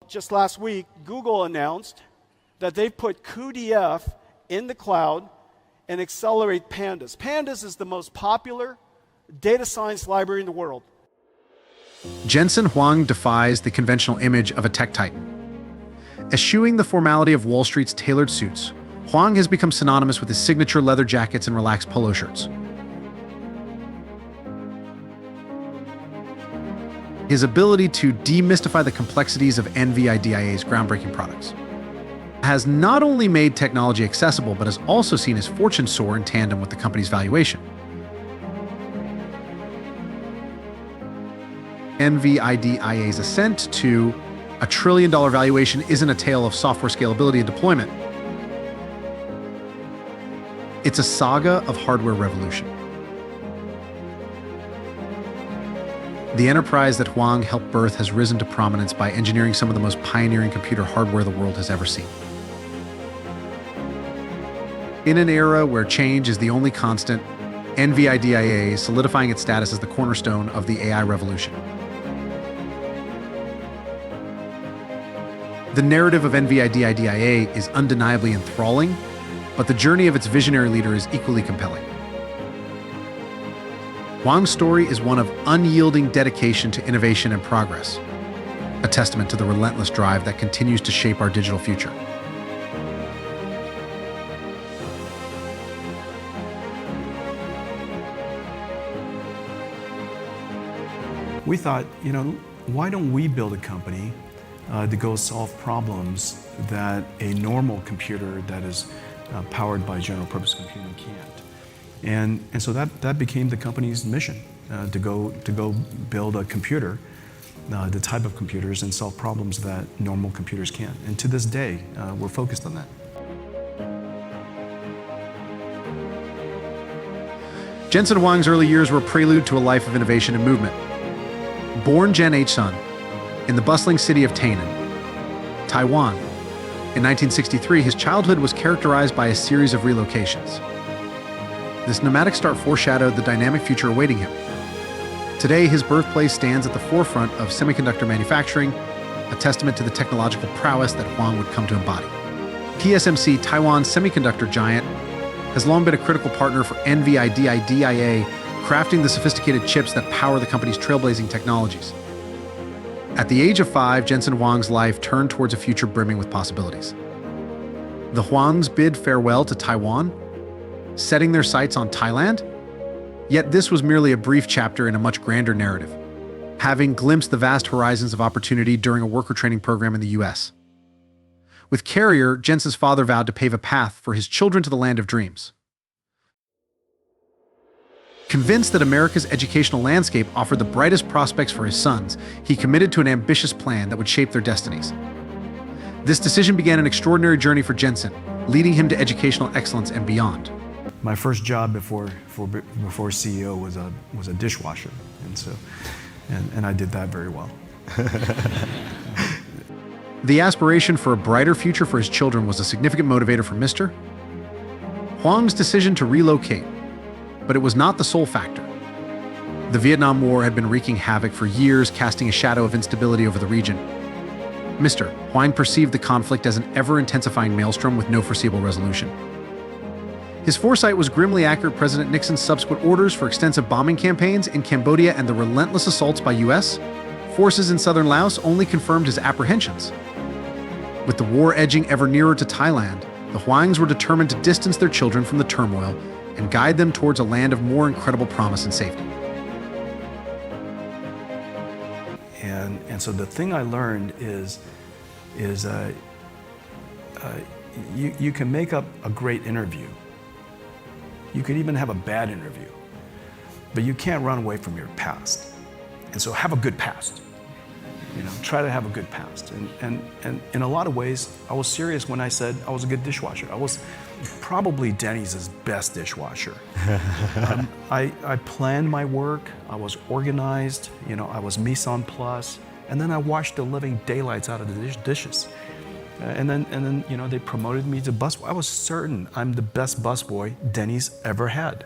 Just last week, Google announced that they've put CUDA in the cloud and accelerate Pandas. Pandas is the most popular data science library in the world. Jensen Huang defies the conventional image of a tech titan. Eschewing the formality of Wall Street's tailored suits, Huang has become synonymous with his signature leather jackets and relaxed polo shirts. His ability to demystify the complexities of NVIDIA's groundbreaking products has not only made technology accessible, but has also seen his fortune soar in tandem with the company's valuation. NVIDIA's ascent to a $1 trillion valuation isn't a tale of software scalability and deployment. It's a saga of hardware revolution. The enterprise that Huang helped birth has risen to prominence by engineering some of the most pioneering computer hardware the world has ever seen. In an era where change is the only constant, NVIDIA is solidifying its status as the cornerstone of the AI revolution. The narrative of NVIDIA is undeniably enthralling, but the journey of its visionary leader is equally compelling. Huang's story is one of unyielding dedication to innovation and progress, a testament to the relentless drive that continues to shape our digital future. We thought, why don't we build a company to go solve problems that a normal computer that is powered by general purpose computing can't. And so that became the company's mission, to go build a computer, the type of computers, and solve problems that normal computers can't. And to this day, we're focused on that. Jensen Huang's early years were a prelude to a life of innovation and movement. Born Gen H Sun in the bustling city of Tainan, Taiwan, in 1963, his childhood was characterized by a series of relocations. This nomadic start foreshadowed the dynamic future awaiting him. Today, his birthplace stands at the forefront of semiconductor manufacturing, a testament to the technological prowess that Huang would come to embody. TSMC, Taiwan's semiconductor giant, has long been a critical partner for NVIDIA, crafting the sophisticated chips that power the company's trailblazing technologies. At the age of 5, Jensen Huang's life turned towards a future brimming with possibilities. The Huangs bid farewell to Taiwan, setting their sights on Thailand. Yet this was merely a brief chapter in a much grander narrative, having glimpsed the vast horizons of opportunity during a worker training program in the US. With Carrier, Jensen's father vowed to pave a path for his children to the land of dreams. Convinced that America's educational landscape offered the brightest prospects for his sons, he committed to an ambitious plan that would shape their destinies. This decision began an extraordinary journey for Jensen, leading him to educational excellence and beyond. My first job before CEO was a dishwasher, and I did that very well. The aspiration for a brighter future for his children was a significant motivator for Mr. Huang's decision to relocate, but it was not the sole factor. The Vietnam War had been wreaking havoc for years, casting a shadow of instability over the region. Mr. Huang perceived the conflict as an ever-intensifying maelstrom with no foreseeable resolution. His foresight was grimly accurate. President Nixon's subsequent orders for extensive bombing campaigns in Cambodia and the relentless assaults by US forces in southern Laos only confirmed his apprehensions. With the war edging ever nearer to Thailand, the Huangs were determined to distance their children from the turmoil and guide them towards a land of more incredible promise and safety. And so the thing I learned is you can make up a great interview. You could even have a bad interview, but you can't run away from your past. And so have a good past. Try to have a good past. And in a lot of ways, I was serious when I said I was a good dishwasher. I was probably Denny's best dishwasher. I planned my work, I was organized, I was mise en place, and then I washed the living daylights out of the dishes. And then they promoted me to busboy. I was certain I'm the best busboy Denny's ever had.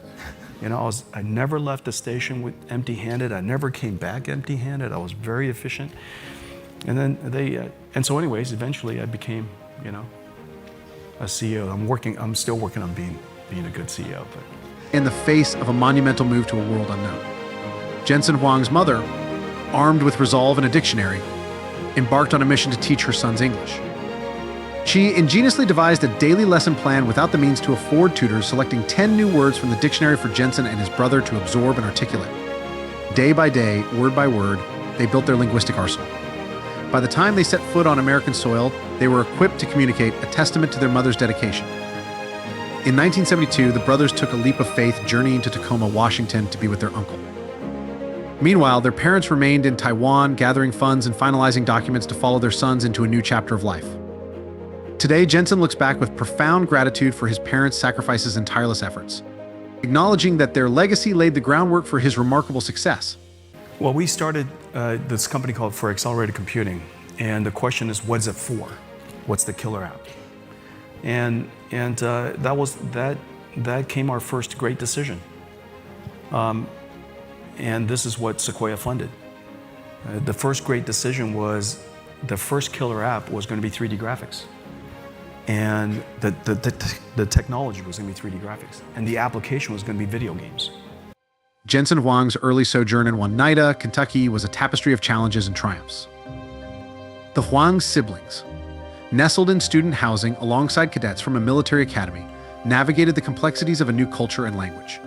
I never left the station empty-handed. I never came back empty-handed. I was very efficient. And then and so anyways, eventually I became, a CEO. I'm still working on being a good CEO. But in the face of a monumental move to a world unknown. Jensen Huang's mother, armed with resolve and a dictionary, embarked on a mission to teach her sons English. She ingeniously devised a daily lesson plan without the means to afford tutors, selecting 10 new words from the dictionary for Jensen and his brother to absorb and articulate. Day by day, word by word, they built their linguistic arsenal. By the time they set foot on American soil, they were equipped to communicate, a testament to their mother's dedication. In 1972, the brothers took a leap of faith, journeying to Tacoma, Washington, to be with their uncle. Meanwhile, their parents remained in Taiwan, gathering funds and finalizing documents to follow their sons into a new chapter of life. Today, Jensen looks back with profound gratitude for his parents' sacrifices and tireless efforts, acknowledging that their legacy laid the groundwork for his remarkable success. Well, we started this company called For Accelerated Computing, and the question is, what's it for? What's the killer app? And that came our first great decision. And this is what Sequoia funded. The first great decision was the first killer app was going to be 3D graphics. And the technology was going to be 3D graphics. And the application was going to be video games. Jensen Huang's early sojourn in Oneida, Kentucky was a tapestry of challenges and triumphs. The Huang siblings, nestled in student housing alongside cadets from a military academy, navigated the complexities of a new culture and language.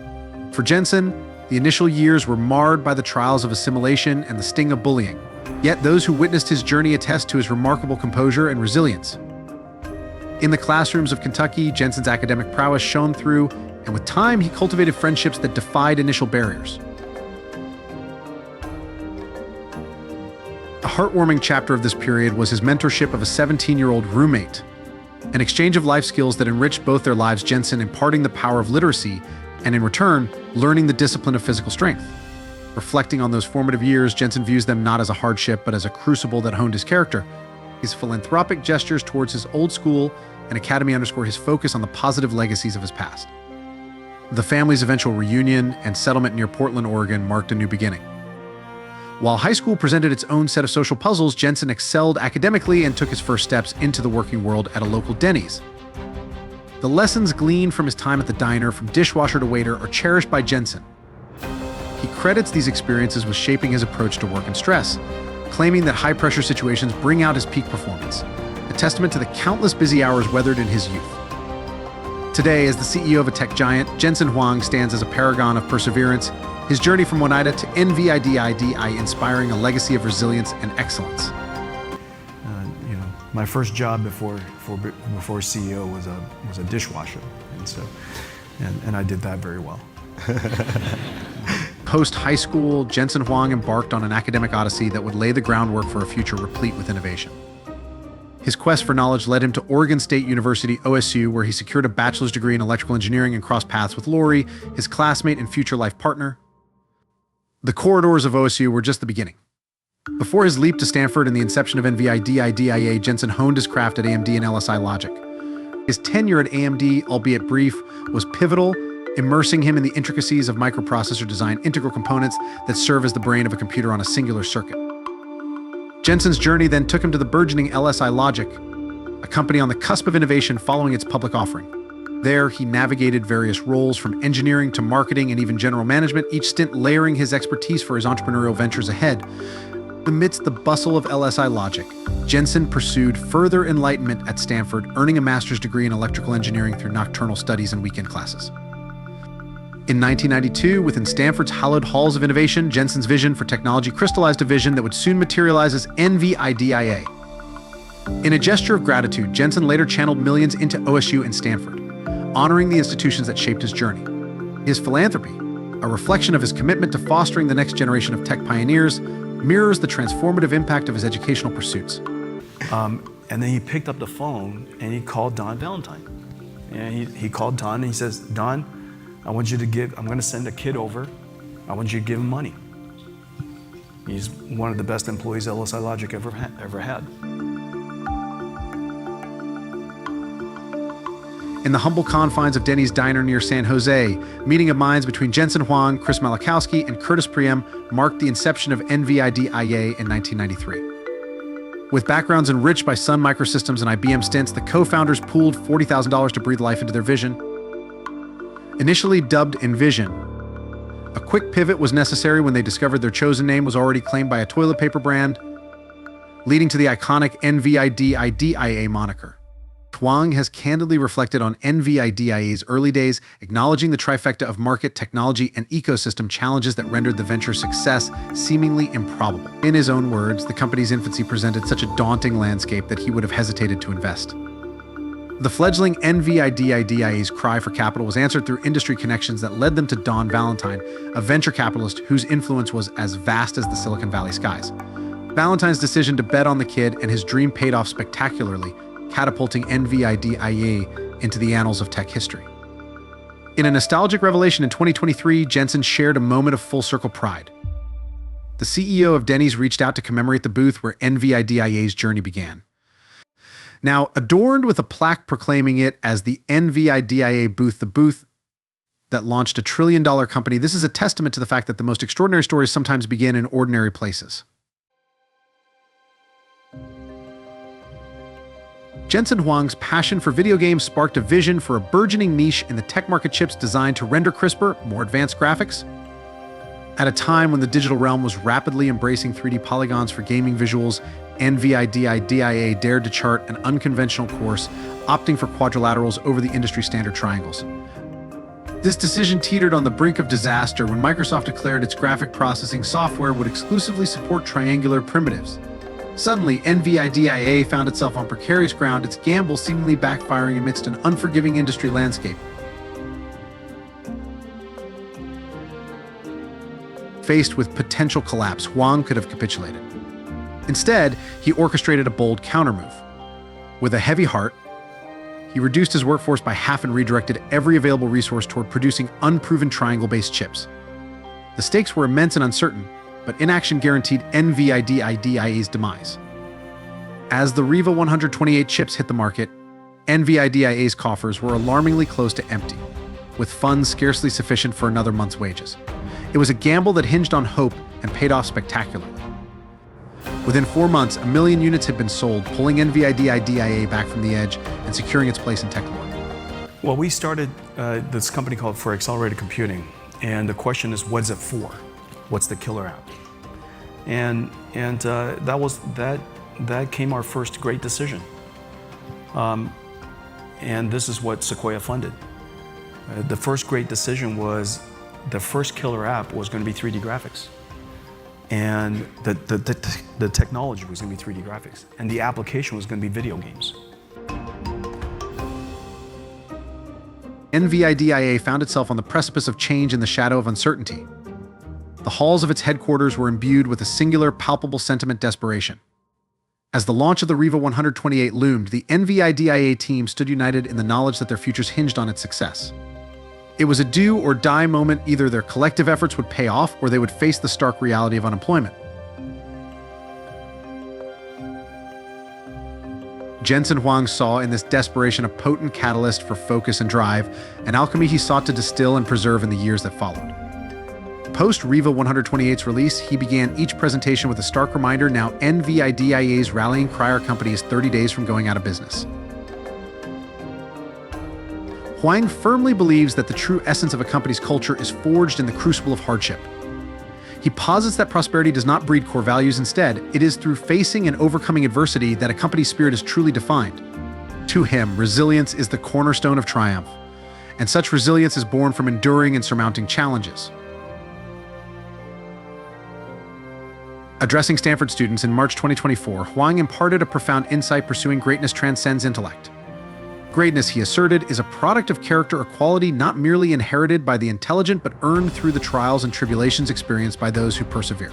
For Jensen, the initial years were marred by the trials of assimilation and the sting of bullying. Yet those who witnessed his journey attest to his remarkable composure and resilience. In the classrooms of Kentucky, Jensen's academic prowess shone through, and with time, he cultivated friendships that defied initial barriers. A heartwarming chapter of this period was his mentorship of a 17-year-old roommate, an exchange of life skills that enriched both their lives, Jensen imparting the power of literacy, and in return, learning the discipline of physical strength. Reflecting on those formative years, Jensen views them not as a hardship, but as a crucible that honed his character. His philanthropic gestures towards his old school and academy underscore his focus on the positive legacies of his past. The family's eventual reunion and settlement near Portland, Oregon marked a new beginning. While high school presented its own set of social puzzles, Jensen excelled academically and took his first steps into the working world at a local Denny's. The lessons gleaned from his time at the diner, from dishwasher to waiter, are cherished by Jensen. He credits these experiences with shaping his approach to work and stress, claiming that high-pressure situations bring out his peak performance, a testament to the countless busy hours weathered in his youth. Today, as the CEO of a tech giant, Jensen Huang stands as a paragon of perseverance, his journey from Oneida to NVIDIA inspiring a legacy of resilience and excellence. My first job before CEO was a dishwasher, and I did that very well. Post-high school, Jensen Huang embarked on an academic odyssey that would lay the groundwork for a future replete with innovation. His quest for knowledge led him to Oregon State University, OSU, where he secured a bachelor's degree in electrical engineering and crossed paths with Lori, his classmate and future life partner. The corridors of OSU were just the beginning. Before his leap to Stanford and the inception of NVIDIA, Jensen honed his craft at AMD and LSI Logic. His tenure at AMD, albeit brief, was pivotal, immersing him in the intricacies of microprocessor design, integral components that serve as the brain of a computer on a singular circuit. Jensen's journey then took him to the burgeoning LSI Logic, a company on the cusp of innovation following its public offering. There, he navigated various roles from engineering to marketing and even general management, each stint layering his expertise for his entrepreneurial ventures ahead. Amidst the bustle of LSI Logic, Jensen pursued further enlightenment at Stanford, earning a master's degree in electrical engineering through nocturnal studies and weekend classes. In 1992, within Stanford's hallowed halls of innovation, Jensen's vision for technology crystallized a vision that would soon materialize as NVIDIA. In a gesture of gratitude, Jensen later channeled millions into OSU and Stanford, honoring the institutions that shaped his journey. His philanthropy, a reflection of his commitment to fostering the next generation of tech pioneers, mirrors the transformative impact of his educational pursuits. And then he picked up the phone and he called Don Valentine. And he called Don and he says, Don, I'm going to send a kid over. I want you to give him money. He's one of the best employees LSI Logic ever had. In the humble confines of Denny's Diner near San Jose, meeting of minds between Jensen Huang, Chris Malachowski, and Curtis Priem marked the inception of NVIDIA in 1993. With backgrounds enriched by Sun Microsystems and IBM stints, the co-founders pooled $40,000 to breathe life into their vision. Initially dubbed Envision, a quick pivot was necessary when they discovered their chosen name was already claimed by a toilet paper brand, leading to the iconic NVIDIA moniker. Huang has candidly reflected on NVIDIA's early days, acknowledging the trifecta of market, technology, and ecosystem challenges that rendered the venture's success seemingly improbable. In his own words, the company's infancy presented such a daunting landscape that he would have hesitated to invest. The fledgling NVIDIA's cry for capital was answered through industry connections that led them to Don Valentine, a venture capitalist whose influence was as vast as the Silicon Valley skies. Valentine's decision to bet on the kid and his dream paid off spectacularly, catapulting NVIDIA into the annals of tech history. In a nostalgic revelation in 2023, Jensen shared a moment of full-circle pride. The CEO of Denny's reached out to commemorate the booth where NVIDIA's journey began. Now, adorned with a plaque proclaiming it as the NVIDIA booth, the booth that launched a trillion-dollar company, this is a testament to the fact that the most extraordinary stories sometimes begin in ordinary places. Jensen Huang's passion for video games sparked a vision for a burgeoning niche in the tech market, chips designed to render crisper, more advanced graphics. At a time when the digital realm was rapidly embracing 3D polygons for gaming visuals, NVIDIA dared to chart an unconventional course, opting for quadrilaterals over the industry standard triangles. This decision teetered on the brink of disaster when Microsoft declared its graphic processing software would exclusively support triangular primitives. Suddenly, NVIDIA found itself on precarious ground, its gamble seemingly backfiring amidst an unforgiving industry landscape. Faced with potential collapse, Huang could have capitulated. Instead, he orchestrated a bold countermove. With a heavy heart, he reduced his workforce by half and redirected every available resource toward producing unproven triangle-based chips. The stakes were immense and uncertain, but inaction guaranteed NVIDIA's demise. As the Riva 128 chips hit the market, NVIDIA's coffers were alarmingly close to empty, with funds scarcely sufficient for another month's wages. It was a gamble that hinged on hope and paid off spectacularly. Within 4 months, 1 million units had been sold, pulling NVIDIA back from the edge and securing its place in tech lore. Well, we started this company called for accelerated computing, and the question is, what's it for? What's the killer app? And that came our first great decision. And this is what Sequoia funded. The first great decision was the first killer app was going to be 3D graphics. And the technology was going to be 3D graphics. And the application was going to be video games. NVIDIA found itself on the precipice of change in the shadow of uncertainty. The halls of its headquarters were imbued with a singular, palpable sentiment desperation. As the launch of the Riva 128 loomed, the NVIDIA team stood united in the knowledge that their futures hinged on its success. It was a do or die moment. Either their collective efforts would pay off or they would face the stark reality of unemployment. Jensen Huang saw in this desperation a potent catalyst for focus and drive, an alchemy he sought to distill and preserve in the years that followed. Post-Riva 128's release, he began each presentation with a stark reminder: now NVIDIA's rallying cry company is 30 days from going out of business. Huang firmly believes that the true essence of a company's culture is forged in the crucible of hardship. He posits that prosperity does not breed core values. Instead, it is through facing and overcoming adversity that a company's spirit is truly defined. To him, resilience is the cornerstone of triumph, and such resilience is born from enduring and surmounting challenges. Addressing Stanford students in March 2024, Huang imparted a profound insight: pursuing greatness transcends intellect. Greatness, he asserted, is a product of character or quality not merely inherited by the intelligent, but earned through the trials and tribulations experienced by those who persevere.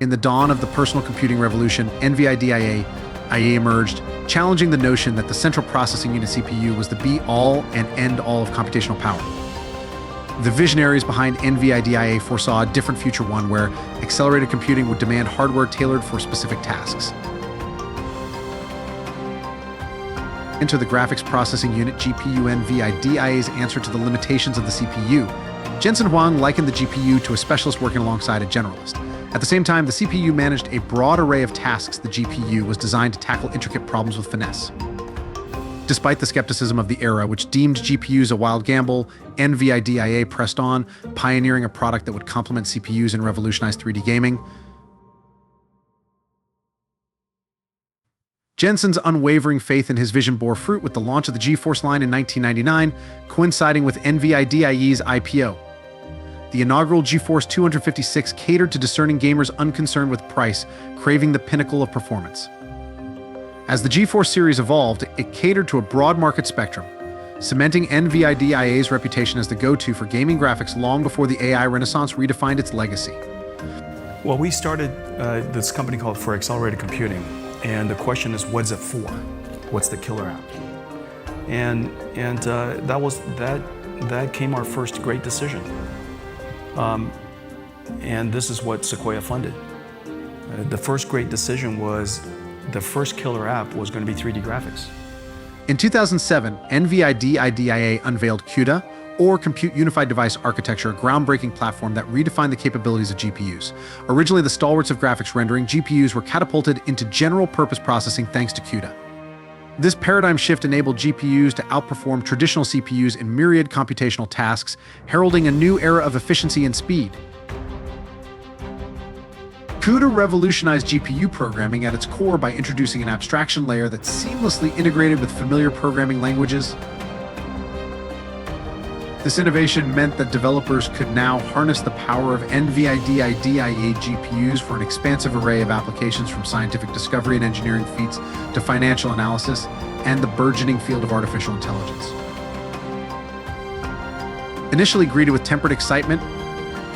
In the dawn of the personal computing revolution, NVIDIA emerged, challenging the notion that the central processing unit CPU was the be-all and end-all of computational power. The visionaries behind NVIDIA foresaw a different future, one where accelerated computing would demand hardware tailored for specific tasks. Enter the graphics processing unit, GPU. NVIDIA's answer to the limitations of the CPU. Jensen Huang likened the GPU to a specialist working alongside a generalist. At the same time, the CPU managed a broad array of tasks the GPU was designed to tackle intricate problems with finesse. Despite the skepticism of the era, which deemed GPUs a wild gamble, NVIDIA pressed on, pioneering a product that would complement CPUs and revolutionize 3D gaming. Jensen's unwavering faith in his vision bore fruit with the launch of the GeForce line in 1999, coinciding with NVIDIA's IPO. The inaugural GeForce 256 catered to discerning gamers unconcerned with price, craving the pinnacle of performance. As the GeForce series evolved, it catered to a broad market spectrum, cementing NVIDIA's reputation as the go-to for gaming graphics long before the AI renaissance redefined its legacy. Well, we started this company called For Accelerated Computing, and the question is, what's it for? What's the killer app? And that came our first great decision. And this is what Sequoia funded. The first great decision was the first killer app was going to be 3D graphics. In 2007, NVIDIA unveiled CUDA, or Compute Unified Device Architecture, a groundbreaking platform that redefined the capabilities of GPUs. Originally the stalwarts of graphics rendering, GPUs were catapulted into general-purpose processing thanks to CUDA. This paradigm shift enabled GPUs to outperform traditional CPUs in myriad computational tasks, heralding a new era of efficiency and speed. CUDA revolutionized GPU programming at its core by introducing an abstraction layer that seamlessly integrated with familiar programming languages. This innovation meant that developers could now harness the power of NVIDIA GPUs for an expansive array of applications, from scientific discovery and engineering feats to financial analysis and the burgeoning field of artificial intelligence. Initially greeted with tempered excitement,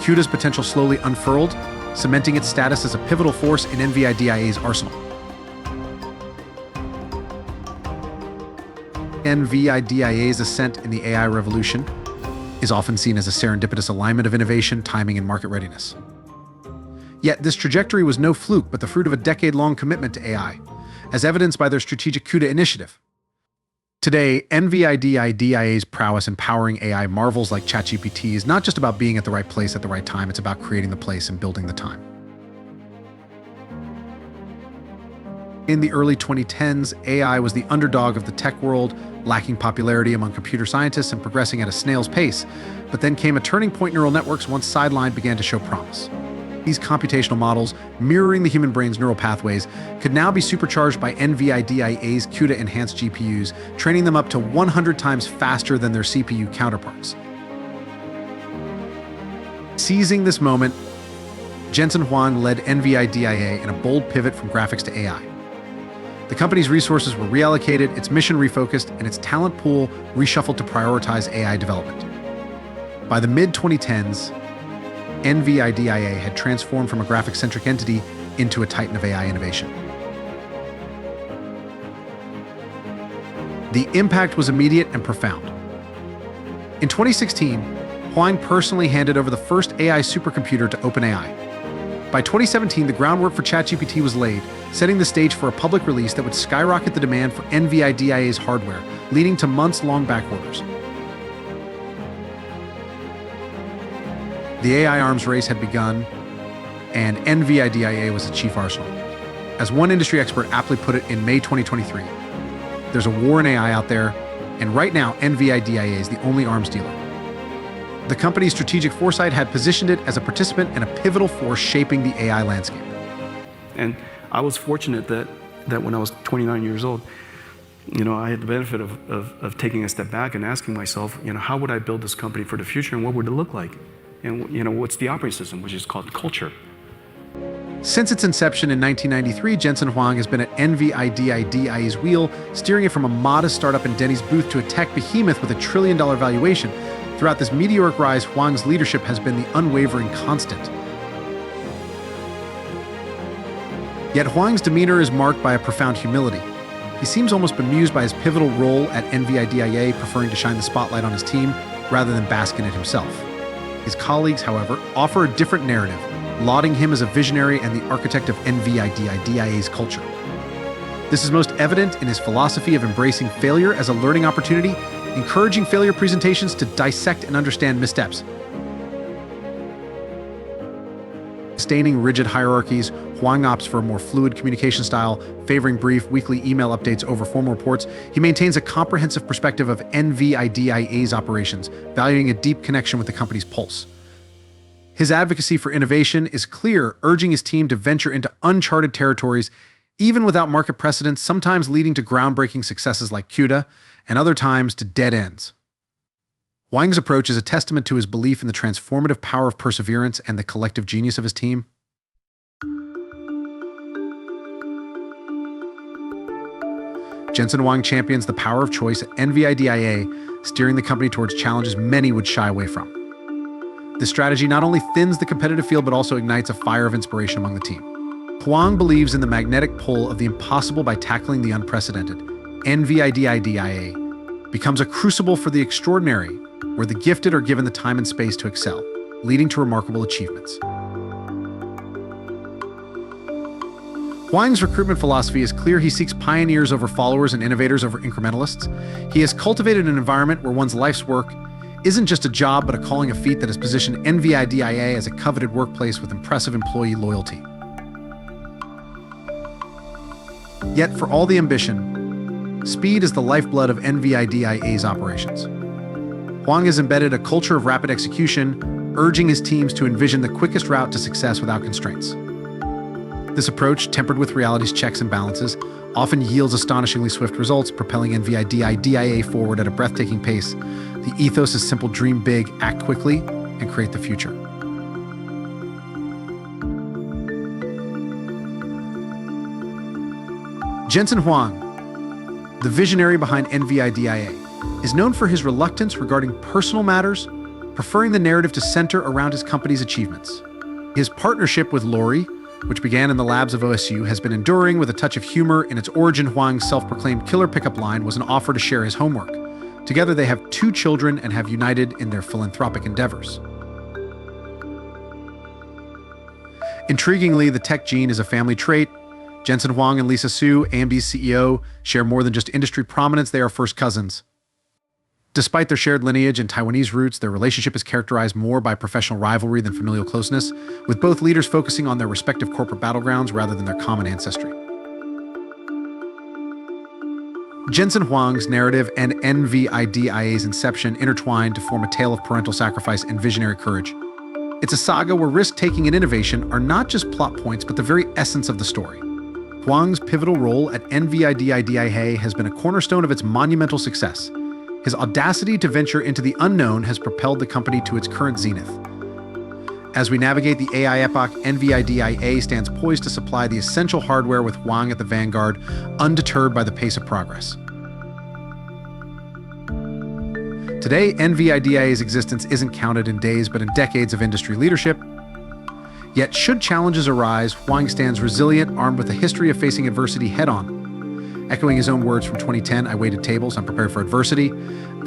CUDA's potential slowly unfurled, cementing its status as a pivotal force in NVIDIA's arsenal. NVIDIA's ascent in the AI revolution is often seen as a serendipitous alignment of innovation, timing, and market readiness. Yet this trajectory was no fluke, but the fruit of a decade-long commitment to AI, as evidenced by their strategic CUDA initiative. Today, NVIDIA's prowess in powering AI marvels like ChatGPT is not just about being at the right place at the right time, it's about creating the place and building the time. In the early 2010s, AI was the underdog of the tech world, lacking popularity among computer scientists and progressing at a snail's pace. But then came a turning point. Neural networks, once sidelined, began to show promise. These computational models, mirroring the human brain's neural pathways, could now be supercharged by NVIDIA's CUDA-enhanced GPUs, training them up to 100 times faster than their CPU counterparts. Seizing this moment, Jensen Huang led NVIDIA in a bold pivot from graphics to AI. The company's resources were reallocated, its mission refocused, and its talent pool reshuffled to prioritize AI development. By the mid-2010s, NVIDIA had transformed from a graphics-centric entity into a titan of AI innovation. The impact was immediate and profound. In 2016, Huang personally handed over the first AI supercomputer to OpenAI. By 2017, the groundwork for ChatGPT was laid, setting the stage for a public release that would skyrocket the demand for NVIDIA's hardware, leading to months-long back orders. The AI arms race had begun, and NVIDIA was the chief arsenal. As one industry expert aptly put it in May 2023, there's a war in AI out there, and right now, NVIDIA is the only arms dealer. The company's strategic foresight had positioned it as a participant and a pivotal force shaping the AI landscape. And I was fortunate that when I was 29 years old, I had the benefit of taking a step back and asking myself, how would I build this company for the future and what would it look like? And what's the operating system, which is called culture. Since its inception in 1993, Jensen Huang has been at NVIDIA's wheel, steering it from a modest startup in Denny's booth to a tech behemoth with $1 trillion valuation. Throughout this meteoric rise, Huang's leadership has been the unwavering constant. Yet Huang's demeanor is marked by a profound humility. He seems almost bemused by his pivotal role at NVIDIA, preferring to shine the spotlight on his team rather than bask in it himself. His colleagues, however, offer a different narrative, lauding him as a visionary and the architect of NVIDIA's culture. This is most evident in his philosophy of embracing failure as a learning opportunity, encouraging failure presentations to dissect and understand missteps. Disdaining rigid hierarchies, Huang opts for a more fluid communication style, favoring brief, weekly email updates over formal reports. He maintains a comprehensive perspective of NVIDIA's operations, valuing a deep connection with the company's pulse. His advocacy for innovation is clear, urging his team to venture into uncharted territories, even without market precedents, sometimes leading to groundbreaking successes like CUDA, and other times to dead ends. Huang's approach is a testament to his belief in the transformative power of perseverance and the collective genius of his team. Jensen Huang champions the power of choice at NVIDIA, steering the company towards challenges many would shy away from. This strategy not only thins the competitive field, but also ignites a fire of inspiration among the team. Huang believes in the magnetic pull of the impossible by tackling the unprecedented. NVIDIA becomes a crucible for the extraordinary, where the gifted are given the time and space to excel, leading to remarkable achievements. Huang's recruitment philosophy is clear. He seeks pioneers over followers and innovators over incrementalists. He has cultivated an environment where one's life's work isn't just a job, but a calling of feat that has positioned NVIDIA as a coveted workplace with impressive employee loyalty. Yet, for all the ambition, speed is the lifeblood of NVIDIA's operations. Huang has embedded a culture of rapid execution, urging his teams to envision the quickest route to success without constraints. This approach, tempered with reality's checks and balances, often yields astonishingly swift results, propelling NVIDIA forward at a breathtaking pace. The ethos is simple: dream big, act quickly, and create the future. Jensen Huang, the visionary behind NVIDIA, is known for his reluctance regarding personal matters, preferring the narrative to center around his company's achievements. His partnership with Lori, which began in the labs of OSU, has been enduring with a touch of humor. In its origin, Huang's self-proclaimed killer pickup line was an offer to share his homework. Together, they have 2 children and have united in their philanthropic endeavors. Intriguingly, the tech gene is a family trait. Jensen Huang and Lisa Su, AMD's CEO, share more than just industry prominence. They are first cousins. Despite their shared lineage and Taiwanese roots, their relationship is characterized more by professional rivalry than familial closeness, with both leaders focusing on their respective corporate battlegrounds rather than their common ancestry. Jensen Huang's narrative and NVIDIA's inception intertwine to form a tale of parental sacrifice and visionary courage. It's a saga where risk-taking and innovation are not just plot points, but the very essence of the story. Huang's pivotal role at NVIDIA has been a cornerstone of its monumental success. His audacity to venture into the unknown has propelled the company to its current zenith. As we navigate the AI epoch, NVIDIA stands poised to supply the essential hardware with Huang at the vanguard, undeterred by the pace of progress. Today, NVIDIA's existence isn't counted in days, but in decades of industry leadership. Yet, should challenges arise, Huang stands resilient, armed with a history of facing adversity head-on. Echoing his own words from 2010, "I waited tables, I'm prepared for adversity,"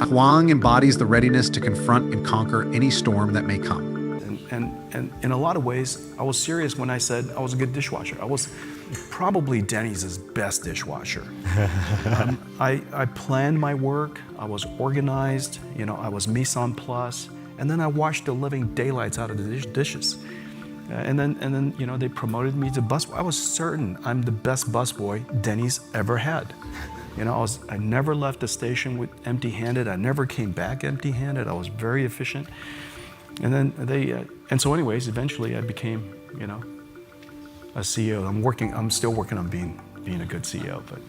Huang embodies the readiness to confront and conquer any storm that may come. And in a lot of ways, I was serious when I said I was a good dishwasher. I was probably Denny's best dishwasher. I planned my work, I was organized, I was mise en place, and then I washed the living daylights out of the dishes. And then they promoted me to busboy. I was certain I'm the best busboy Denny's ever had. I never left the station with empty-handed. I never came back empty-handed. I was very efficient. And then so anyways, eventually I became, a CEO. I'm still working on being a good CEO, but.